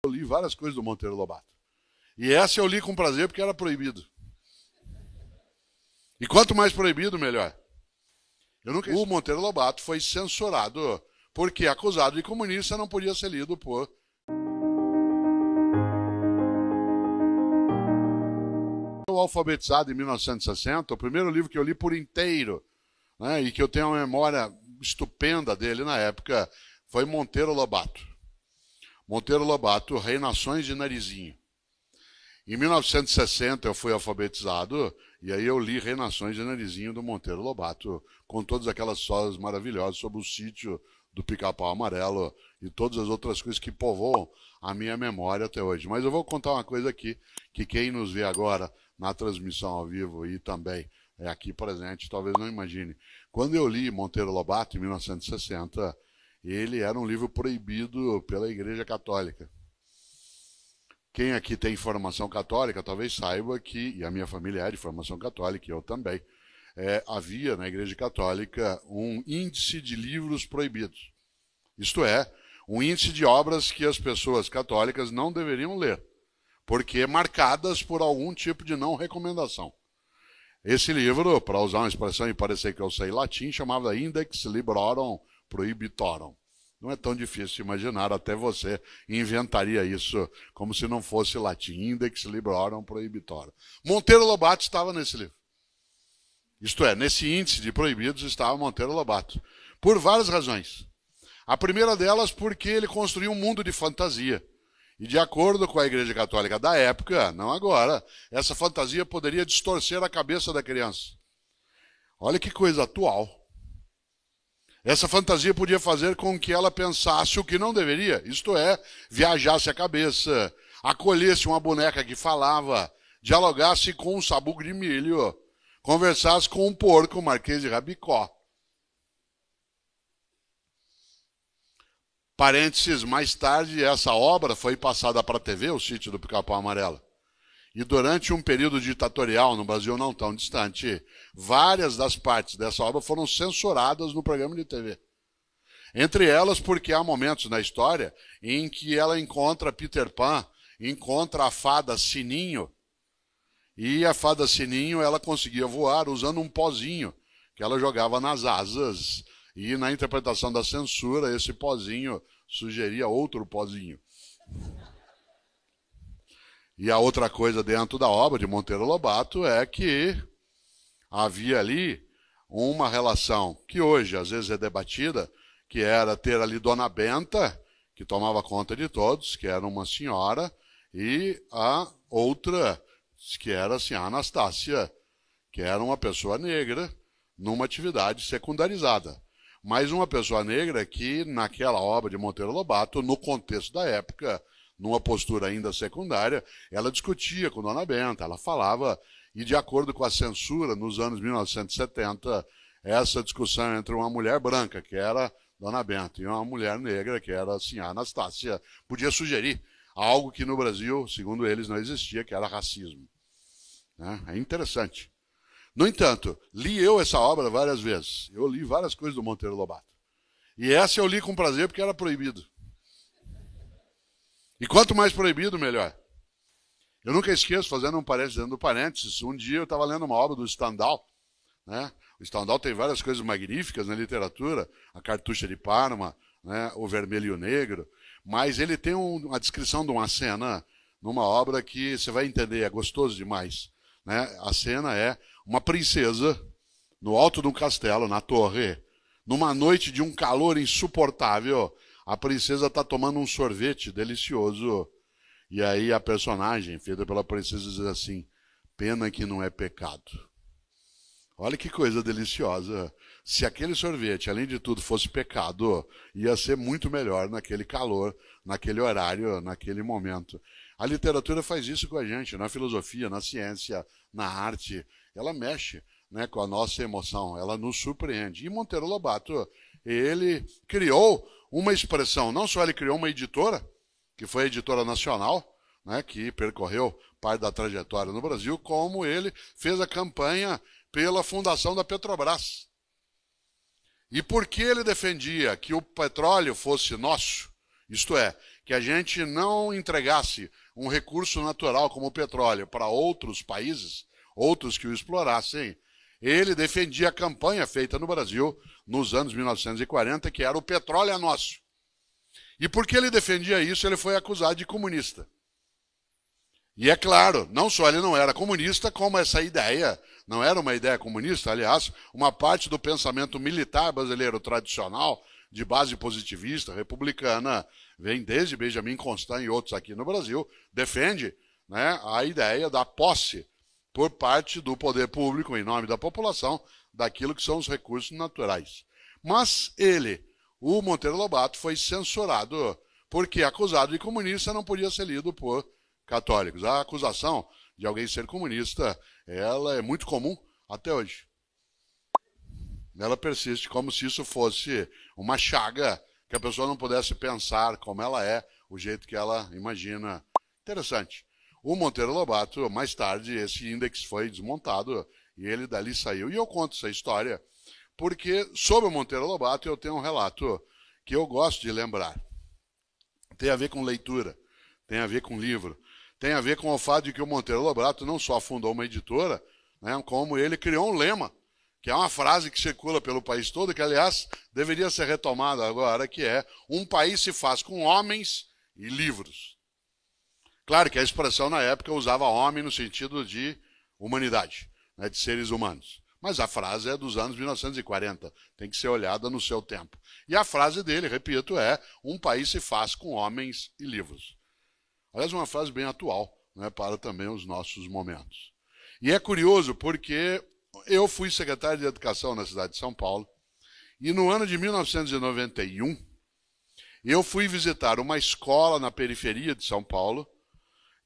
Eu li várias coisas do Monteiro Lobato. E essa eu li com prazer porque era proibido. E quanto mais proibido, melhor. O Monteiro Lobato foi censurado porque, acusado de comunista, não podia ser lido por... Eu, alfabetizado em 1960, o primeiro livro que eu li por inteiro, né, e que eu tenho uma memória estupenda dele na época, foi Monteiro Lobato. Monteiro Lobato, Reinações de Narizinho. Em 1960 eu fui alfabetizado e aí eu li Reinações de Narizinho do Monteiro Lobato, com todas aquelas histórias maravilhosas sobre o sítio do Pica-Pau Amarelo e todas as outras coisas que povoam a minha memória até hoje. Mas eu vou contar uma coisa aqui, que quem nos vê agora na transmissão ao vivo e também é aqui presente, talvez não imagine. Quando eu li Monteiro Lobato, em 1960, ele era um livro proibido pela Igreja Católica. Quem aqui tem formação católica talvez saiba que, e a minha família é de formação católica, e eu também, havia na Igreja Católica um índice de livros proibidos. Isto é, um índice de obras que as pessoas católicas não deveriam ler, porque marcadas por algum tipo de não recomendação. Esse livro, para usar uma expressão e parecer que eu sei latim, chamava Index Librorum Prohibitorum. Não é tão difícil imaginar, até você inventaria isso como se não fosse latim. Index Librorum Prohibitorum. Monteiro Lobato estava nesse livro. Isto é, nesse índice de proibidos estava Monteiro Lobato. Por várias razões. A primeira delas porque ele construiu um mundo de fantasia. E de acordo com a Igreja Católica da época, não agora, essa fantasia poderia distorcer a cabeça da criança. Olha que coisa atual. Essa fantasia podia fazer com que ela pensasse o que não deveria, isto é, viajasse a cabeça, acolhesse uma boneca que falava, dialogasse com um sabugo de milho, conversasse com um porco, Marquês de Rabicó. Parênteses, mais tarde essa obra foi passada para a TV, o Sítio do Pica-Pau Amarelo. E durante um período ditatorial, no Brasil não tão distante, várias das partes dessa obra foram censuradas no programa de TV. Entre elas porque há momentos na história em que ela encontra Peter Pan, encontra a fada Sininho, e a fada Sininho ela conseguia voar usando um pozinho que ela jogava nas asas. E na interpretação da censura, esse pozinho sugeria outro pozinho. E a outra coisa dentro da obra de Monteiro Lobato é que havia ali uma relação que hoje às vezes é debatida, que era ter ali Dona Benta, que tomava conta de todos, que era uma senhora, e a outra, que era assim, a Anastácia, que era uma pessoa negra numa atividade secundarizada. Mas uma pessoa negra que, naquela obra de Monteiro Lobato, no contexto da época, numa postura ainda secundária, ela discutia com Dona Benta, ela falava, e de acordo com a censura, nos anos 1970, essa discussão entre uma mulher branca, que era Dona Benta, e uma mulher negra, que era assim, a Anastácia, podia sugerir algo que no Brasil, segundo eles, não existia, que era racismo. É interessante. No entanto, li eu essa obra várias vezes. Eu li várias coisas do Monteiro Lobato. E essa eu li com prazer porque era proibido. E quanto mais proibido, melhor. Eu nunca esqueço, fazendo um parênteses dentro do parênteses, um dia eu estava lendo uma obra do Stendhal. Né? O Stendhal tem várias coisas magníficas na literatura, a Cartucha de Parma, né? O Vermelho e o Negro, mas ele tem uma descrição de uma cena numa obra que você vai entender, é gostoso demais. Né? A cena é uma princesa no alto de um castelo, na torre, numa noite de um calor insuportável, a princesa está tomando um sorvete delicioso. E aí a personagem, feita pela princesa, diz assim, pena que não é pecado. Olha que coisa deliciosa. Se aquele sorvete, além de tudo, fosse pecado, ia ser muito melhor naquele calor, naquele horário, naquele momento. A literatura faz isso com a gente, na filosofia, na ciência, na arte. Ela mexe, né, com a nossa emoção, ela nos surpreende. E Monteiro Lobato, ele criou uma expressão, não só ele criou uma editora, que foi a Editora Nacional, né, que percorreu parte da trajetória no Brasil, como ele fez a campanha pela fundação da Petrobras. E por que ele defendia que o petróleo fosse nosso, isto é, que a gente não entregasse um recurso natural como o petróleo para outros países, outros que o explorassem, ele defendia a campanha feita no Brasil nos anos 1940, que era o petróleo é nosso. E porque ele defendia isso, ele foi acusado de comunista. E é claro, não só ele não era comunista, como essa ideia não era uma ideia comunista. Aliás, uma parte do pensamento militar brasileiro tradicional, de base positivista, republicana, vem desde Benjamin Constant e outros aqui no Brasil, defende, né, a ideia da posse por parte do poder público, em nome da população, daquilo que são os recursos naturais. Mas ele, o Monteiro Lobato, foi censurado porque acusado de comunista não podia ser lido por católicos. A acusação de alguém ser comunista, ela é muito comum até hoje. Ela persiste como se isso fosse uma chaga que a pessoa não pudesse pensar como ela é, o jeito que ela imagina. Interessante. O Monteiro Lobato, mais tarde, esse índex foi desmontado e ele dali saiu. E eu conto essa história porque, sobre o Monteiro Lobato, eu tenho um relato que eu gosto de lembrar. Tem a ver com leitura, tem a ver com livro, tem a ver com o fato de que o Monteiro Lobato não só fundou uma editora, né, como ele criou um lema, que é uma frase que circula pelo país todo, que, aliás, deveria ser retomada agora, que é: um país se faz com homens e livros. Claro que a expressão, na época, usava homem no sentido de humanidade, né, de seres humanos. Mas a frase é dos anos 1940, tem que ser olhada no seu tempo. E a frase dele, repito, é: um país se faz com homens e livros. Aliás, uma frase bem atual, né, para também os nossos momentos. E é curioso porque eu fui secretário de Educação na cidade de São Paulo, e no ano de 1991, eu fui visitar uma escola na periferia de São Paulo,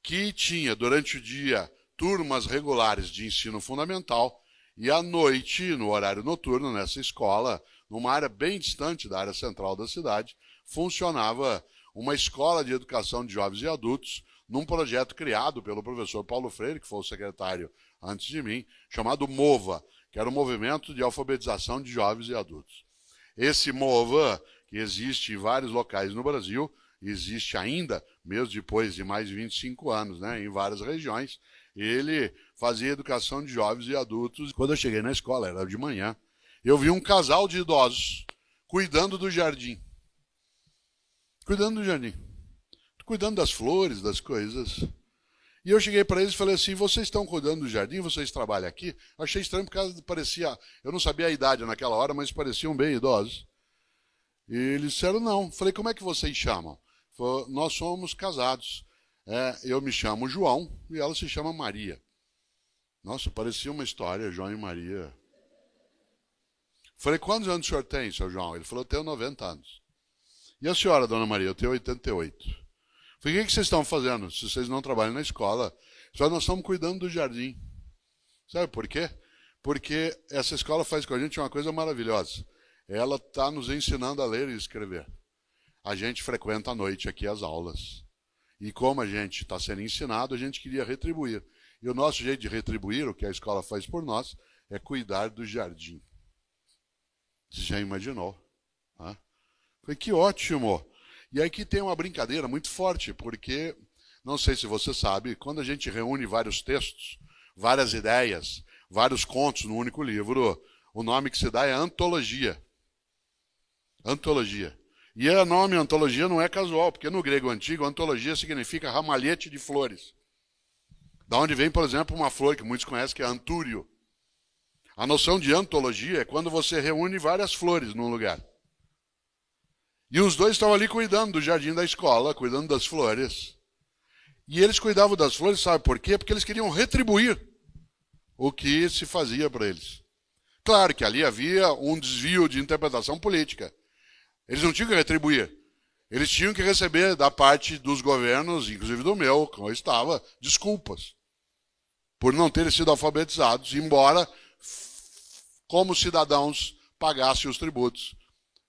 que tinha, durante o dia, turmas regulares de ensino fundamental, e à noite, no horário noturno, nessa escola, numa área bem distante da área central da cidade, funcionava uma escola de educação de jovens e adultos, num projeto criado pelo professor Paulo Freire, que foi o secretário antes de mim, chamado MOVA, que era o Movimento de Alfabetização de Jovens e Adultos. Esse MOVA, que existe em vários locais no Brasil, existe ainda, mesmo depois de mais de 25 anos, né, em várias regiões, ele fazia educação de jovens e adultos. Quando eu cheguei na escola, era de manhã, eu vi um casal de idosos cuidando do jardim. Cuidando do jardim. Cuidando das flores, das coisas. E eu cheguei para eles e falei assim: vocês estão cuidando do jardim? Vocês trabalham aqui? Achei estranho porque parecia... Eu não sabia a idade naquela hora, mas pareciam bem idosos. E eles disseram não. Falei: como é que vocês chamam? Falei: nós somos casados. Eu me chamo João e ela se chama Maria. Nossa, parecia uma história, João e Maria. Falei: quantos anos o senhor tem, seu João? Ele falou: eu tenho 90 anos. E a senhora, dona Maria? Eu tenho 88. Falei: o que vocês estão fazendo se vocês não trabalham na escola? Só nós estamos cuidando do jardim. Sabe por quê? Porque essa escola faz com a gente uma coisa maravilhosa. Ela está nos ensinando a ler e escrever. A gente frequenta à noite aqui as aulas. E como a gente está sendo ensinado, a gente queria retribuir. E o nosso jeito de retribuir, o que a escola faz por nós, é cuidar do jardim. Você já imaginou? Falei: que ótimo! E aqui tem uma brincadeira muito forte, porque, não sei se você sabe, quando a gente reúne vários textos, várias ideias, vários contos num único livro, o nome que se dá é antologia. Antologia. E o nome antologia não é casual, porque no grego antigo, antologia significa ramalhete de flores. Da onde vem, por exemplo, uma flor que muitos conhecem, que é antúrio. A noção de antologia é quando você reúne várias flores num lugar. E os dois estavam ali cuidando do jardim da escola, cuidando das flores. E eles cuidavam das flores, sabe por quê? Porque eles queriam retribuir o que se fazia para eles. Claro que ali havia um desvio de interpretação política. Eles não tinham que retribuir. Eles tinham que receber da parte dos governos, inclusive do meu, como eu estava, desculpas por não terem sido alfabetizados, embora, como cidadãos, pagassem os tributos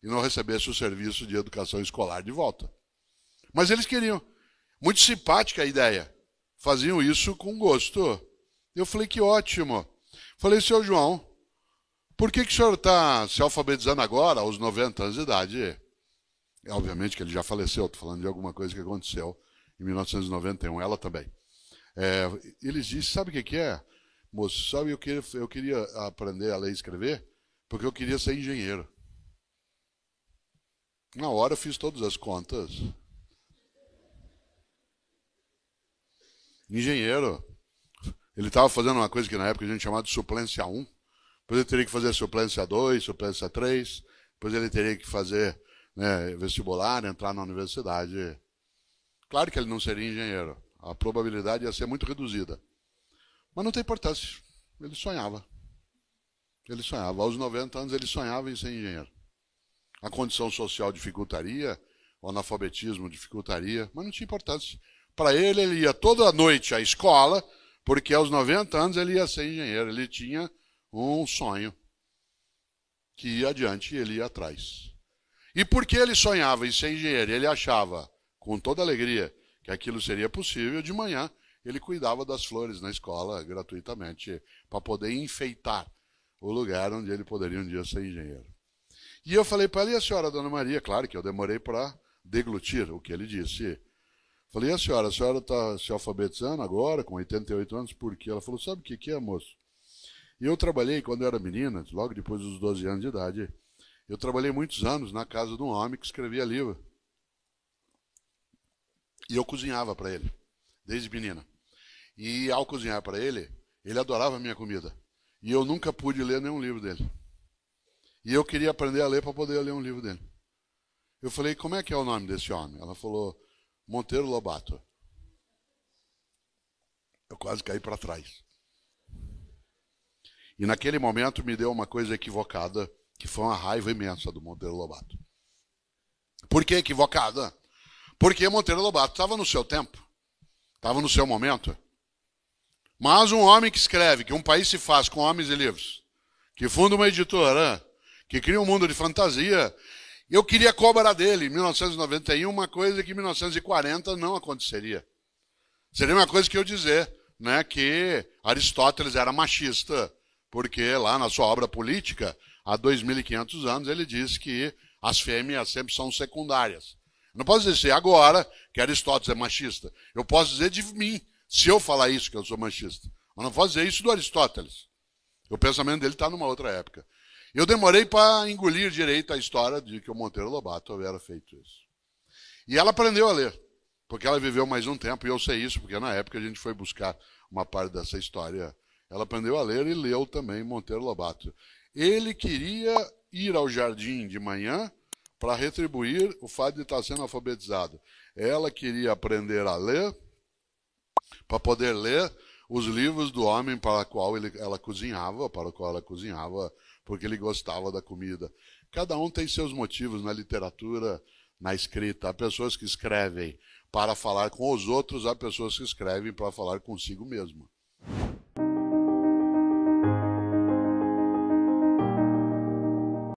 e não recebessem o serviço de educação escolar de volta. Mas eles queriam. Muito simpática a ideia. Faziam isso com gosto. Eu falei: que ótimo. Falei: seu João, por que o senhor está se alfabetizando agora, aos 90 anos de idade? Obviamente que ele já faleceu, estou falando de alguma coisa que aconteceu em 1991, ela também. Ele disse, sabe o que é, moço? Sabe, eu queria aprender a ler e escrever porque eu queria ser engenheiro. Na hora eu fiz todas as contas. Engenheiro. Ele estava fazendo uma coisa que na época a gente chamava de suplência 1. Depois ele teria que fazer suplência 2, suplência 3. Depois ele teria que fazer, né, vestibular, entrar na universidade. Claro que ele não seria engenheiro. A probabilidade ia ser muito reduzida. Mas não tem importância. Ele sonhava. Ele sonhava. Aos 90 anos ele sonhava em ser engenheiro. A condição social dificultaria, o analfabetismo dificultaria, mas não tinha importância. Para ele, ele ia toda noite à escola, porque aos 90 anos ele ia ser engenheiro. Ele tinha um sonho que ia adiante e ele ia atrás. E porque ele sonhava em ser engenheiro, ele achava, com toda alegria, que aquilo seria possível, de manhã ele cuidava das flores na escola gratuitamente, para poder enfeitar o lugar onde ele poderia um dia ser engenheiro. E eu falei para ela, e a senhora, dona Maria? Claro que eu demorei para deglutir o que ele disse. Falei, e a senhora está se alfabetizando agora, com 88 anos, por quê? Ela falou, sabe o que é, moço? E eu trabalhei, quando eu era menina, logo depois dos 12 anos de idade, eu trabalhei muitos anos na casa de um homem que escrevia livro. E eu cozinhava para ele, desde menina. E ao cozinhar para ele, ele adorava a minha comida. E eu nunca pude ler nenhum livro dele. E eu queria aprender a ler para poder ler um livro dele. Eu falei, como é que é o nome desse homem? Ela falou, Monteiro Lobato. Eu quase caí para trás. E naquele momento me deu uma coisa equivocada, que foi uma raiva imensa do Monteiro Lobato. Por que equivocada? Porque Monteiro Lobato estava no seu tempo, estava no seu momento. Mas um homem que escreve que um país se faz com homens e livros, que funda uma editora, que cria um mundo de fantasia, eu queria cobrar dele, em 1991, uma coisa que em 1940 não aconteceria. Seria uma coisa que eu dizer, né, que Aristóteles era machista, porque lá na sua obra política, há 2.500 anos, ele diz que as fêmeas sempre são secundárias. Eu não posso dizer agora que Aristóteles é machista. Eu posso dizer de mim, se eu falar isso, que eu sou machista. Mas não posso dizer isso do Aristóteles. O pensamento dele está numa outra época. Eu demorei para engolir direito a história de que o Monteiro Lobato havia feito isso. E ela aprendeu a ler, porque ela viveu mais um tempo, e eu sei isso, porque na época a gente foi buscar uma parte dessa história. Ela aprendeu a ler e leu também Monteiro Lobato. Ele queria ir ao jardim de manhã para retribuir o fato de estar sendo alfabetizado. Ela queria aprender a ler para poder ler os livros do homem para o qual ela cozinhava, porque ele gostava da comida. Cada um tem seus motivos na literatura, na escrita. Há pessoas que escrevem para falar com os outros, há pessoas que escrevem para falar consigo mesmo.